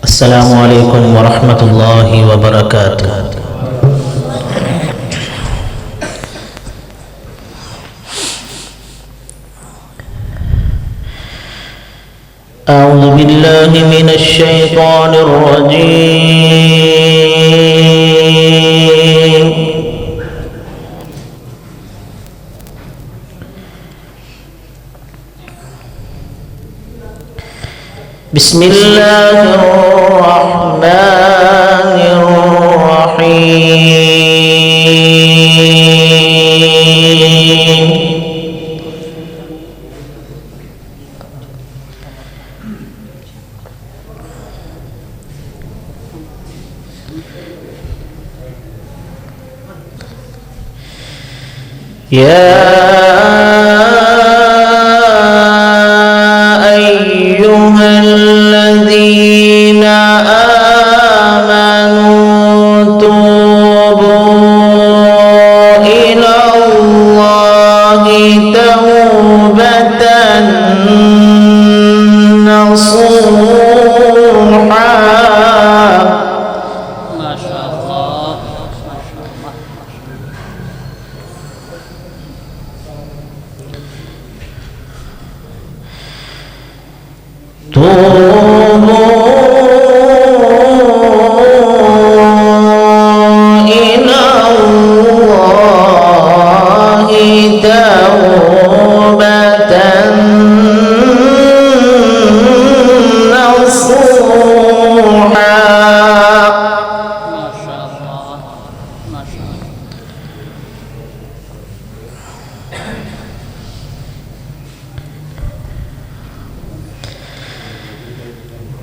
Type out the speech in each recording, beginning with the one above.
السلام عليكم ورحمة الله وبركاته. أعوذ بالله من الشيطان الرجيم. بسم الله الرحمن الرحيم. يا أيها الذين آمنوا توبوا إلى الله توبة نصوحا. ما شاء الله.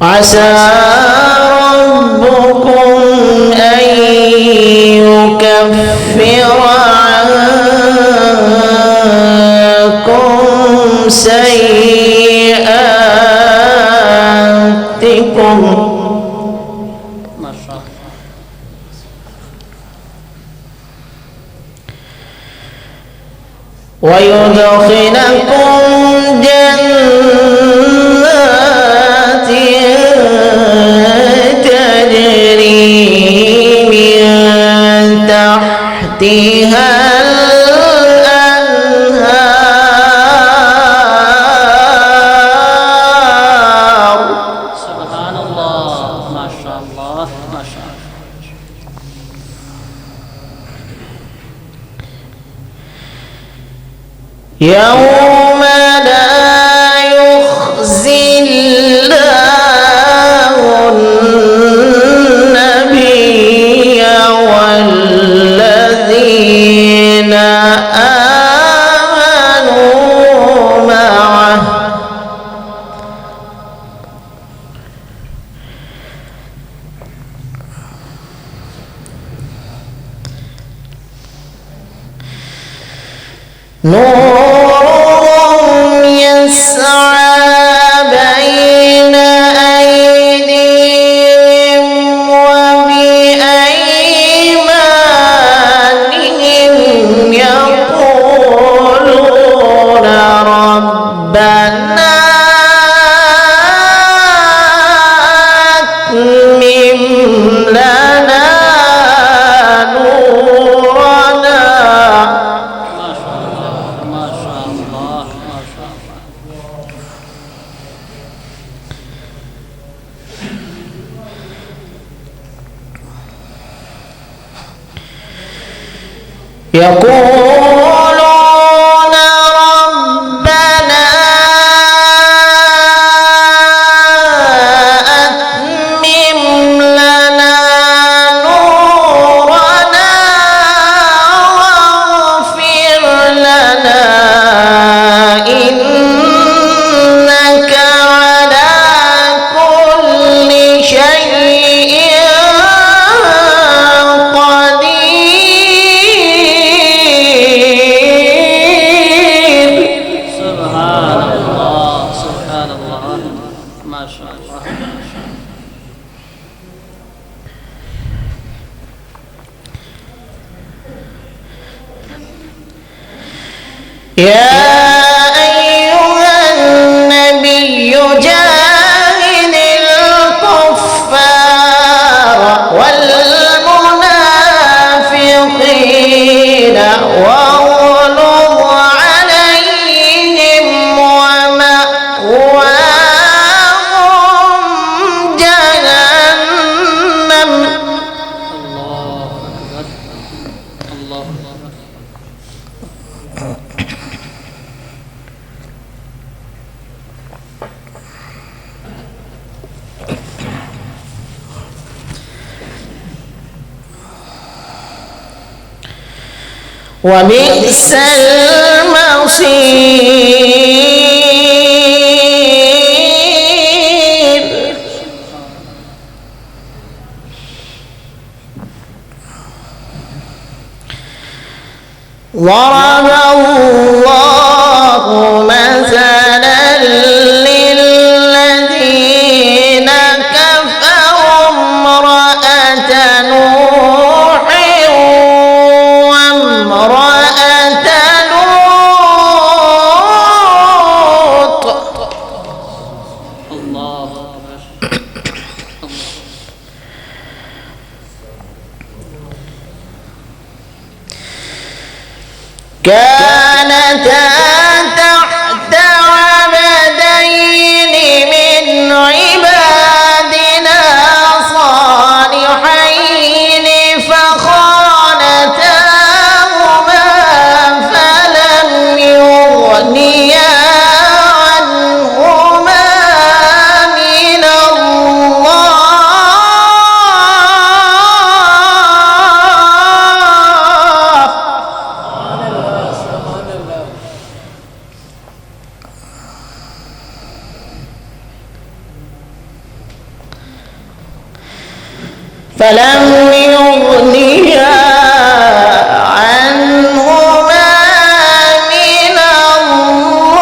عسى ربكم أن يكفر عنكم سيئاتكم ما شاء الله. ويدخلكم جنات تجري من تحتها الأنهار. سبحان الله. ما شاء الله. ما شاء الله. يوم لا يخزي الله النبي والذين آمنوا معه نورهم يسعى بين أيديهم وبأيمانهم يقولون ربنا أتمم لنا نورنا. ما شاء الله. ما شاء الله. ما شاء الله. يقولون ربنا أتمم لنا نورنا واغفر لنا إنك على كل شيء قدير. سبحان الله. سبحان الله. ما شاء الله. يا أيها النبي جاهد الكفار وبئس المصير. ضرب الله مثلا للذين كفروا امرأة نوح وامرأة لوط. الله كانتا تحت عبدين من عبادنا صالحين فخانتاهما فلم يغنيا عنهما من الله فلم يغنيا عنهما من الله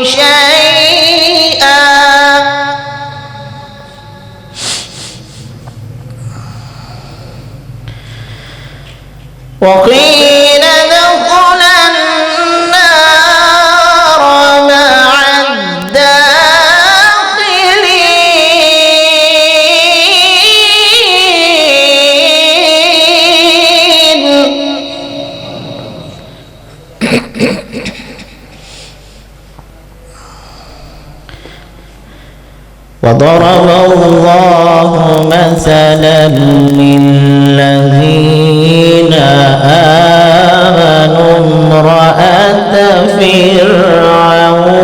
شيئا وقيل ادخلا النار مع وضرب الله مثلا للذين آمنوا امرأة فرعون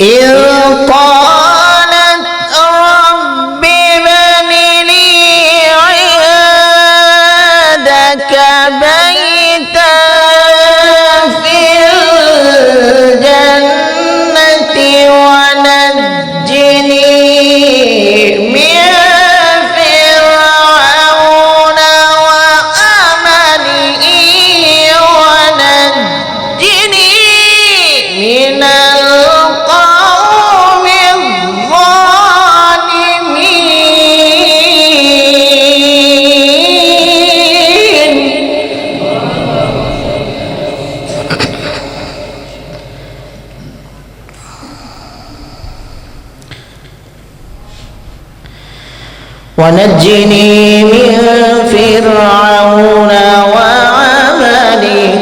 إذ قالت رب ابن لي عندك بيتا في الجنة ونجني من فرعون وعمله ونجني من القوم الظالمين. ونجني من فرعون وعمله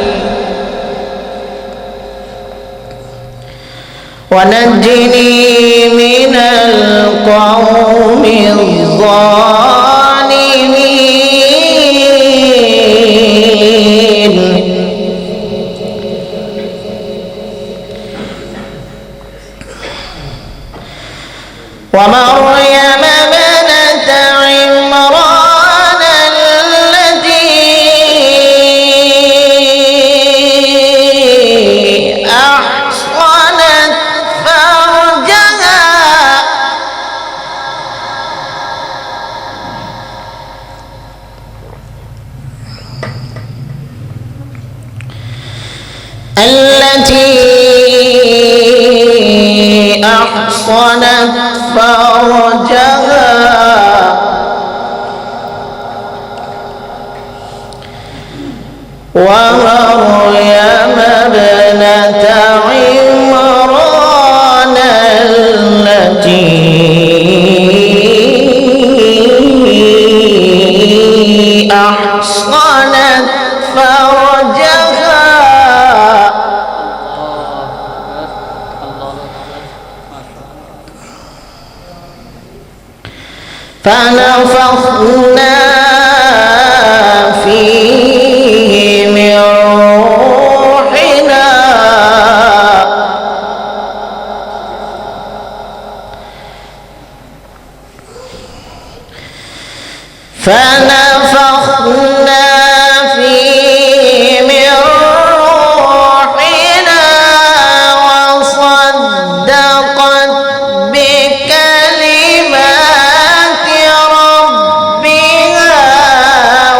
ونجني من القوم الظالمين. ومريم ابنة عمران التي أحصنت فرجها ومريم ابنة عمران التي أحصنت فرجها فنفخنا فيه فنفخنا فيه من روحنا وصدقت بكلمات ربها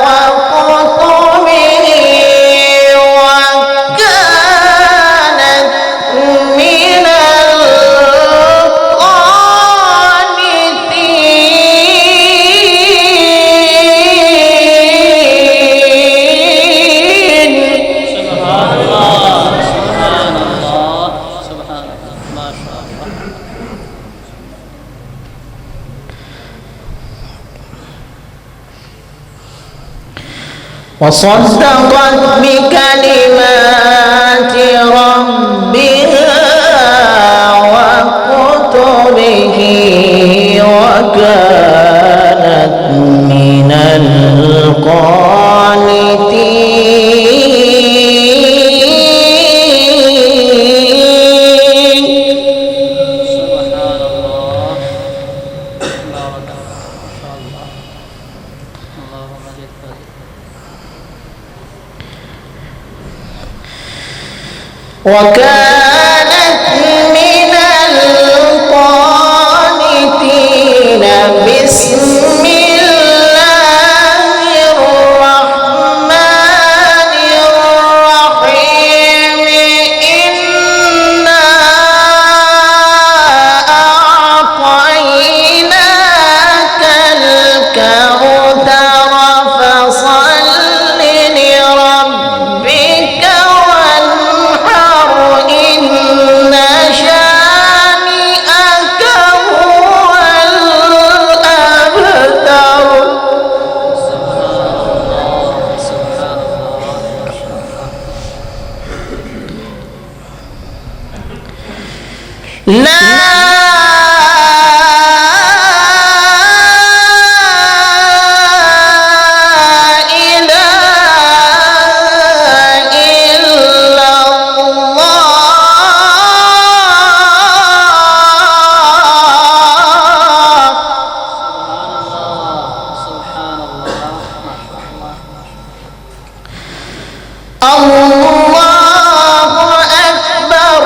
وكتبه وكانت من وصدقت بكلمات ربها وكتبه وكانت من القانتين. سبحان الله. بارك الله ما شاء الله. اللهم زد فضلك. وكانت من القانتين. بسم الله الرحمن الرحيم. إنا أعطيناك الكوثر فصل لربك وانحر. إن شانئك هو الأبتر. سبحان الله ما شاء الله. لا إله إلا الله. سبحان الله ما شاء الله. الله أكبر.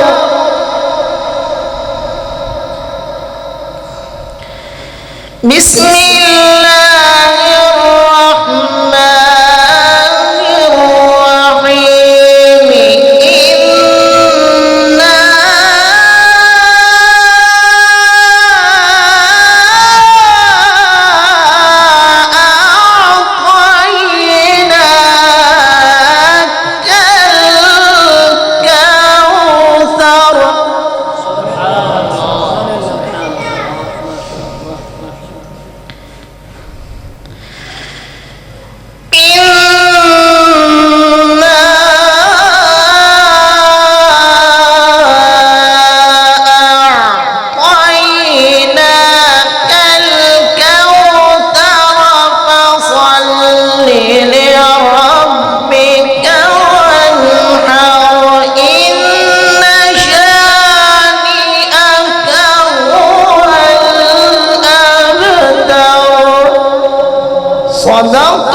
بسم الله الرحمن الرحيم. إنا أعطيناك الكوثر. سبحان الله. سبحان الله ما شاء الله. ما شاء الله. إنا أعطيناك الكوثر فصل لربك وانحر. إن شانئك هو الأبتر. صدق